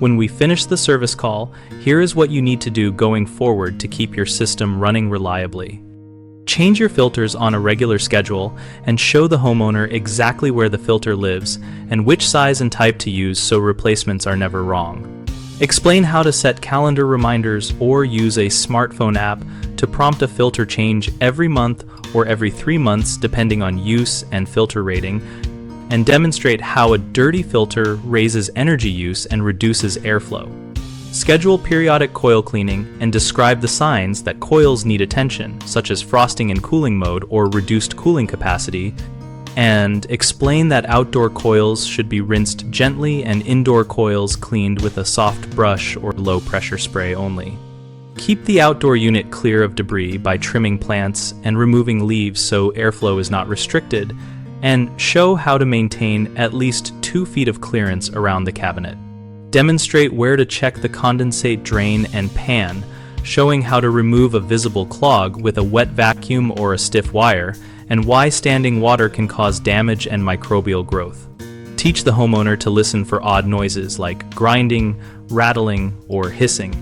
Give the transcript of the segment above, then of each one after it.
When we finish the service call, here is what you need to do going forward to keep your system running reliably. Change your filters on a regular schedule and show the homeowner exactly where the filter lives and which size and type to use so replacements are never wrong. Explain how to set calendar reminders or use a smartphone app to prompt a filter change every month or every 3 months depending on use and filter rating, and demonstrate how a dirty filter raises energy use and reduces airflow. Schedule periodic coil cleaning and describe the signs that coils need attention, such as frosting in cooling mode or reduced cooling capacity, and explain that outdoor coils should be rinsed gently and indoor coils cleaned with a soft brush or low-pressure spray only. Keep the outdoor unit clear of debris by trimming plants and removing leaves so airflow is not restricted, and show how to maintain at least 2 feet of clearance around the cabinet. Demonstrate where to check the condensate drain and pan, showing how to remove a visible clog with a wet vacuum or a stiff wire, and why standing water can cause damage and microbial growth. Teach the homeowner to listen for odd noises like grinding, rattling, or hissing,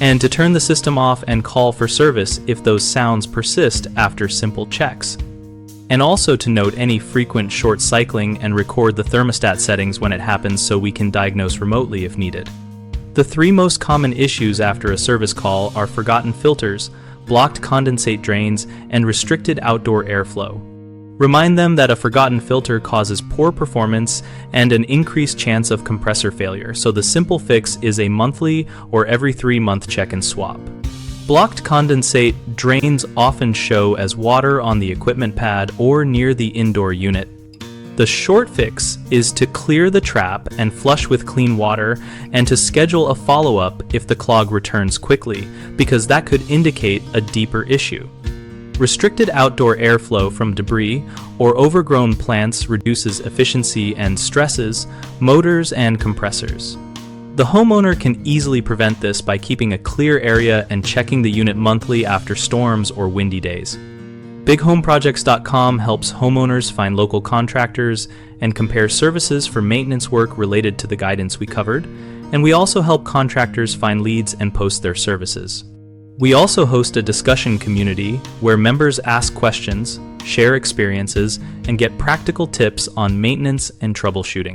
and to turn the system off and call for service if those sounds persist after simple checks. And also to note any frequent short cycling and record the thermostat settings when it happens so we can diagnose remotely if needed. The 3 most common issues after a service call are forgotten filters, blocked condensate drains, and restricted outdoor airflow. Remind them that a forgotten filter causes poor performance and an increased chance of compressor failure, so the simple fix is a monthly or every 3-month check and swap. Blocked condensate drains often show as water on the equipment pad or near the indoor unit. The short fix is to clear the trap and flush with clean water, and to schedule a follow-up if the clog returns quickly, because that could indicate a deeper issue. Restricted outdoor airflow from debris or overgrown plants reduces efficiency and stresses motors and compressors. The homeowner can easily prevent this by keeping a clear area and checking the unit monthly after storms or windy days. BigHomeProjects.com helps homeowners find local contractors and compare services for maintenance work related to the guidance we covered, and we also help contractors find leads and post their services. We also host a discussion community where members ask questions, share experiences, and get practical tips on maintenance and troubleshooting.